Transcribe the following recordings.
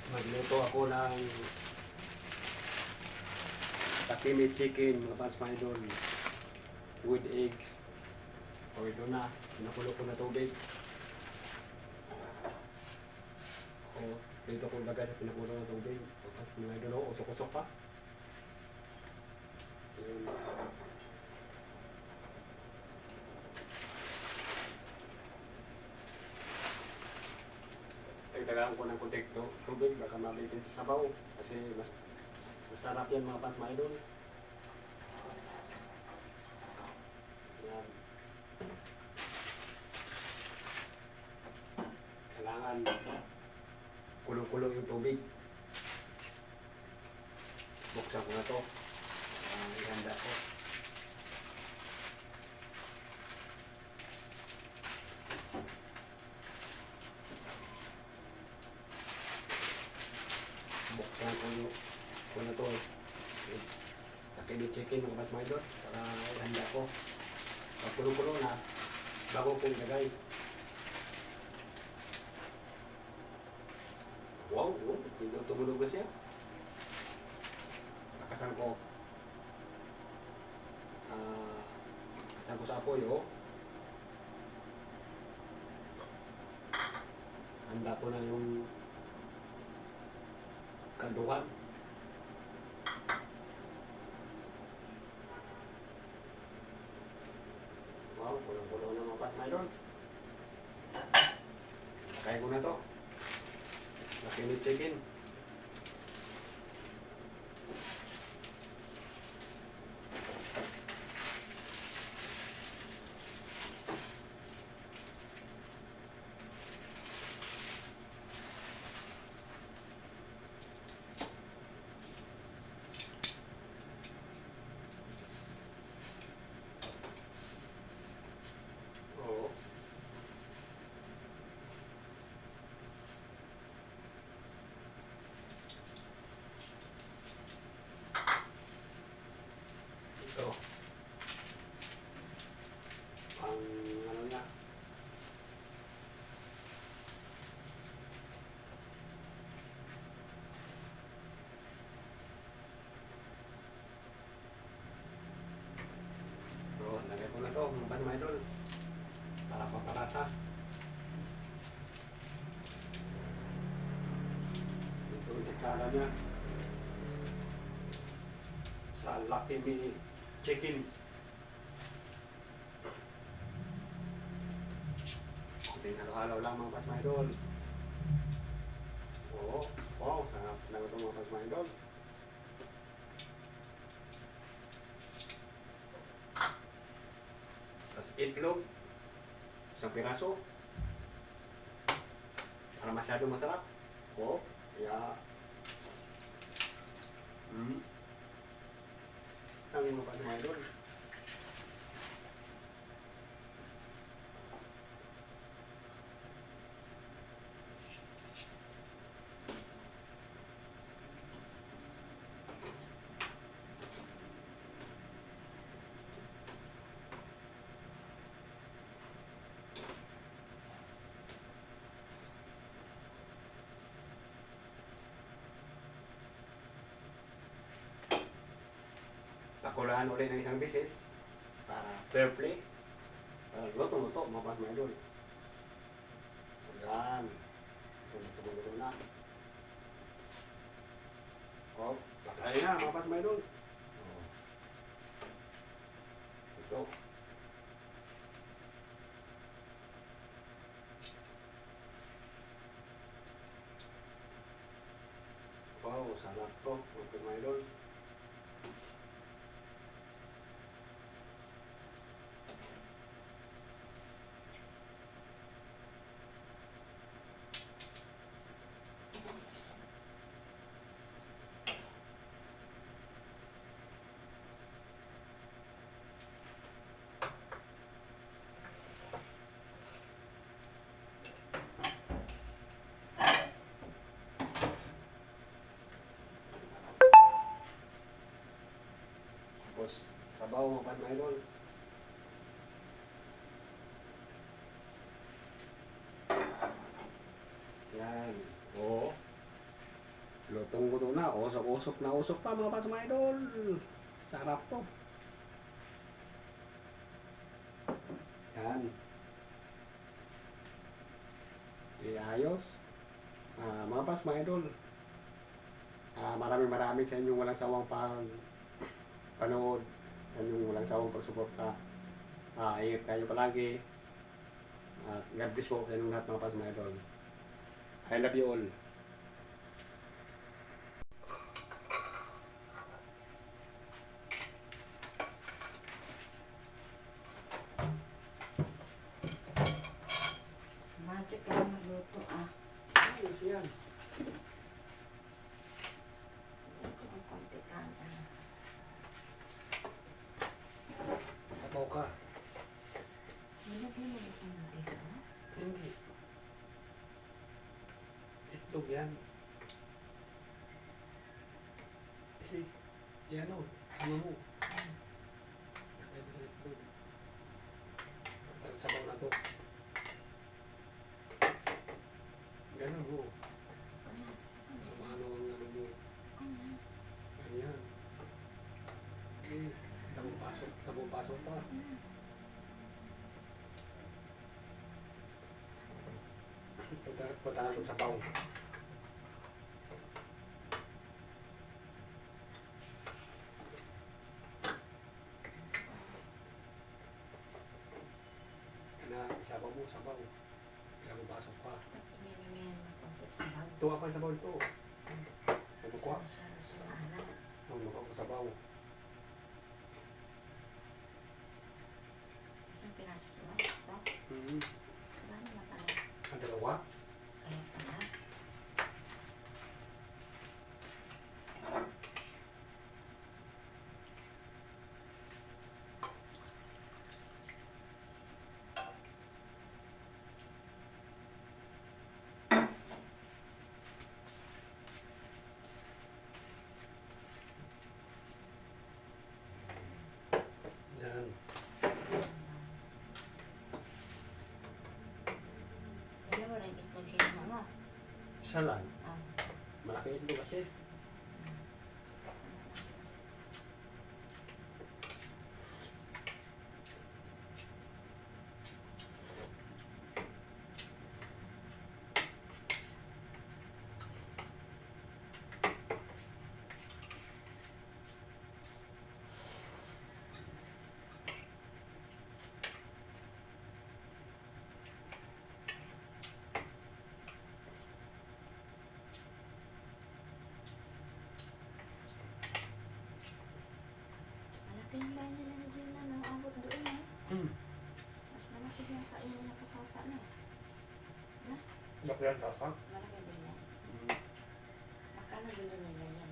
Magluto ako ng Takimi chicken, mga pants mga idol, with eggs. O ito na, pinakulo ko na tubig. O, dito ko lagay sa pinakulo na tubig. O, mga idol, usok-usok pa. Yun. Dagdagan ko ng kunting tubig, baka mabitin sa sabaw. Kasi masarap yan mga pants mga idol. Yan. Kailangan kulong-kulong yung tubig. Buksan ko na to. Ihanda ko. Buksan ko na to. Takimi chicken mga pants mga idol. Para ihanda ko. Pag kulong-kulong na, bago ko ilagay. Wow, dito tumulog na siya. Nakasan ko. Nakasan ko sa apoy, oh. Handa ko na yung kanduhan. Wow, kulong-kulong na mga pants mga idol. Kaya ko na to. Takimi chicken. Oo. Ito. Ang ano niya. So, lagay ko na to mga pants mga idol. Para paparasa. Ito yung tikala niya. Sa Takimi chicken. Kunting halo-halo lang mga pants mga idol. Oo. Wow, sarap na ito mga pants mga idol. Tapos itlog. Isang piraso. Para masyado masarap. Oo. Kaya ang mga pants mga idol. Pakulahan ulit ng isang beses para fair play. Para luto-luto mga pants mga idol. Ayan. Luto na. Oh, patay na mga pants mga idol. Oh. Ito. Wow, sarap to mga idol. Tapos, sabaw mga pants mga idol. Gutong-gutom na, usok-usok na usok pa mga paps mga idol. Sarap to. Yan. Ayos. Mga paps mga idol. Maraming sa inyong walang sawang panood, sa inyong walang sawang pagsuporta. Ingat kayo palagi. God bless po sa inyong lahat mga paps mga idol. I love you all. Magic ka lang magluto Ayos yan. Ang kompikan Sabaw ka. Nilagyan mo ito ng dito? Hindi. Itlog yan. Kasi, yan o. Ano mo? Lagay mo sa itlog. Sabaw na to. Ganun mo. Ano ang ano mo. Ganyan. Eh, labong-pasok pa. Punta na itong sabaw. Sabaw mo, sabaw. Labong-pasok pa. Minimihan mo konti sa bag. Tuwa pa yung sabaw ito. Pagkukuha. Sa maalam. Magmukha ko sabaw. Isang pinasok mo? Ito? Marami na pala. Ang dalawa? Kaya pala. Yan. Alam mo rin, ito siya mga. Isa lang. Ah. Malaki ito kasi. Malaki yung bahay nila ni Gina na abot doon Mas malaki yung kain nila kapapa na. Bakit yan tasa? Malaki din yan. Makano bilo nila yan?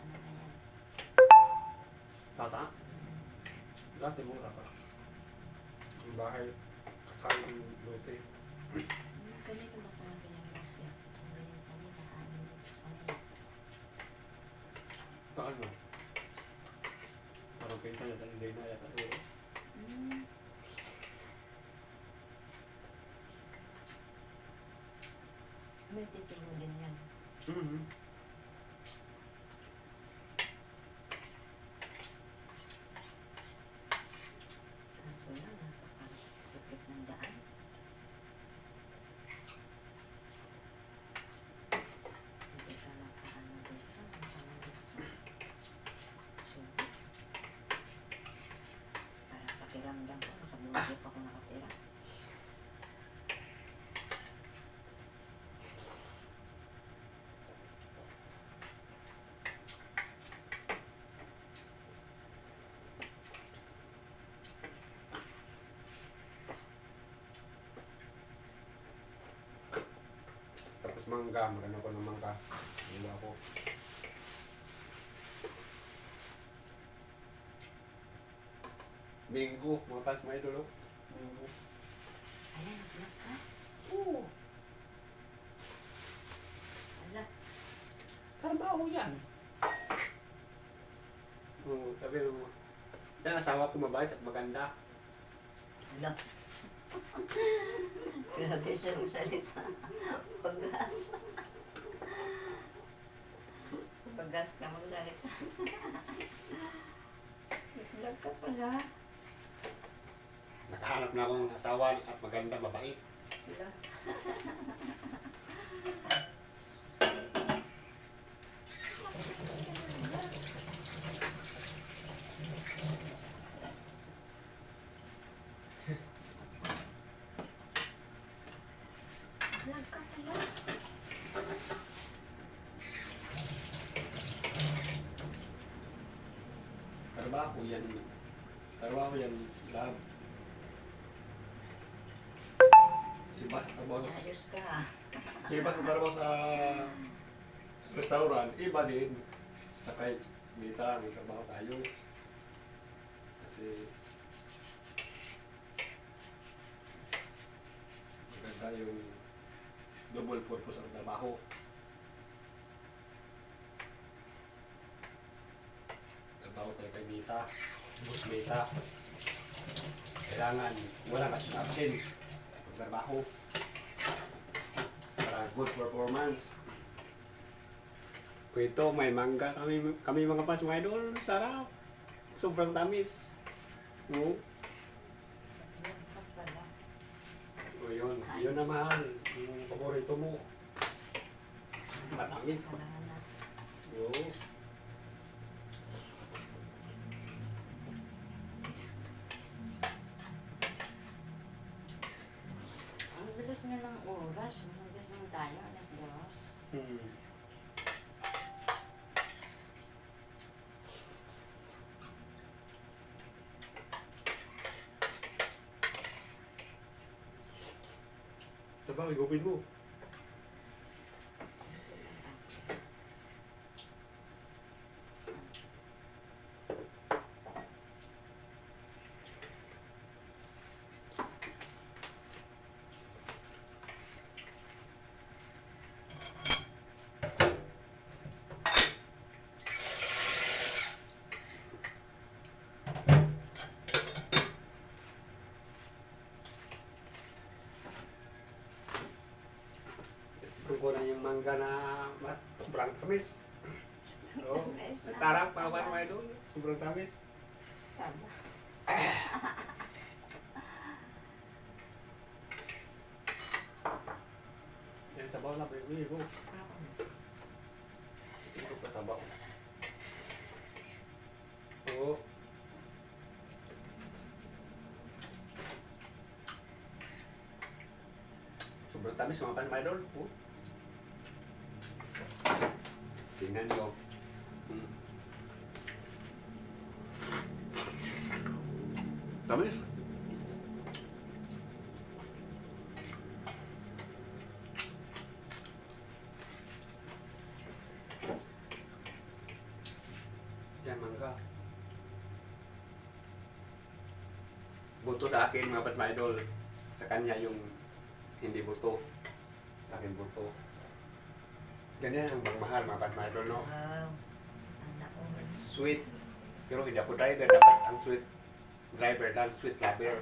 Ano na yan? Tasa? Dati mura pa. Ang bahay, kakain ng lote. Kanina ba talaga yung lapya? Ang ganyan kanina, amin sa kanila. Saan mo? Parang pinta niya, hindi na yata. May titulo din yan. Kaso na, napakasukit ng daan. Hindi ka nakaano dito. Sukit. Para pakiramdam ko, sa buhay pa ako nakatira. Tapos mangga, magano ko ng mangga. Hindi ako. Minggo, mga pas may dulo. Minggo. Ayan, nag-vlog ka? Oo. Ala, Trabaho yan. Oo, sabi mo. Yan, asawa ko mabait at maganda. ala. Grabe siya magsalita. Pag-asa. Magpagas ka, magsalita. Vlog ka pala. Nakahanap na akong asawa at maganda, mabait. Wala. Vlog ka pala. Trabaho yan. Trabaho yan, love. Iba sa trabaho sa... Ayos ka. Iba sa trabaho sa restaurant, iba din. Sa kay Mita, may trabaho tayo. Kasi maganda yung double purpose ang trabaho. Trabaho tayo kay Mita, Boss Mita. Kailangan wala ka siyang absent sa pagtrabaho. Para good performance. O ito, may mangga kami mga pas, mga idol. Sarap. Sobrang tamis. No? Vlog ka pala. O yun, yun na mahal. Yung paborito mo. Matamis. Kailangan na. Oo. Ang bilis na ng oras. Hanggang na tayo, alas 2. Hmm. Diba, igupin mo. Ko na yung mangga na sobrang tamis. Oo. Sarap pa ba mga idol? Sobrang tamis. Tama. Yan sabaw na, baby ko. Ako na. Ito pa sabaw. Oo. Sobrang tamis mga pan, mga idol. Oo. Tingnan nyo. Hmm. Tamis. Yan, mangga. Buto sa akin mga pat, mga idol. Sa kanya yung hindi buto. Sa akin buto. Ganyan ang magmahal mga pat, mga idol, no? Wow. Anak ko. Sweet. Pero hindi ako driver. Dapat ang sweet driver lang. Sweet lover.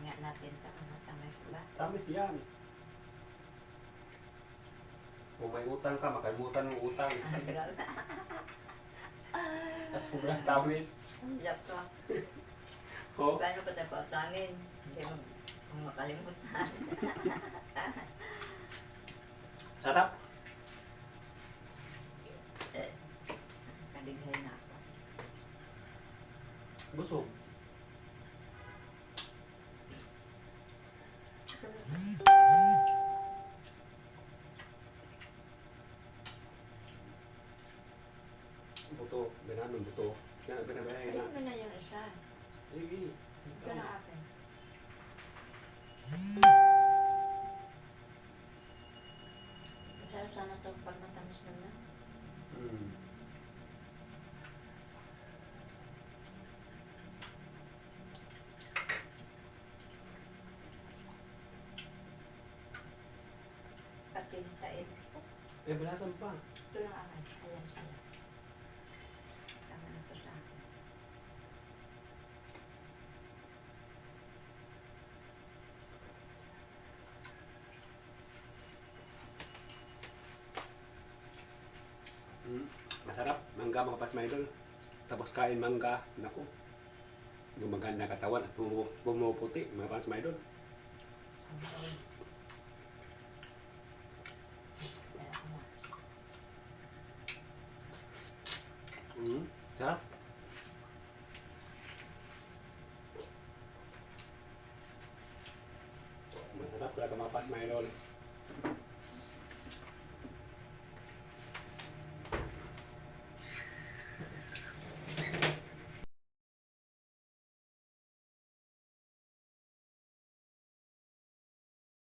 Nga natin ka. Matamis ba? Tamis yan. Kung may utang ka, makalimutan ng utang. Grabe. Sobrang tamis. Iyak ka. Oh, Paano pa tayo pautangin? Hindi mo makalimutan. sarap. Kalighay na ako. Busog. Buto. Binanon buto. Kaya binabayahin na. Ayun mo na yung isa. Sige. Ito na akin. Masarap sana ito pag matamis na na. Hmm. Pati yung taib. Eh, balasan pa. Ito lang akin. Ayan sana. Tama na ito sa akin. Masarap. Mangga mga pas mga idol. Tapos kain mangga. Naku. Gumaganda katawan at pumuputi mga pas mga idol. Kaya ako na. Sarap. Masarap talaga mga pas mga idol.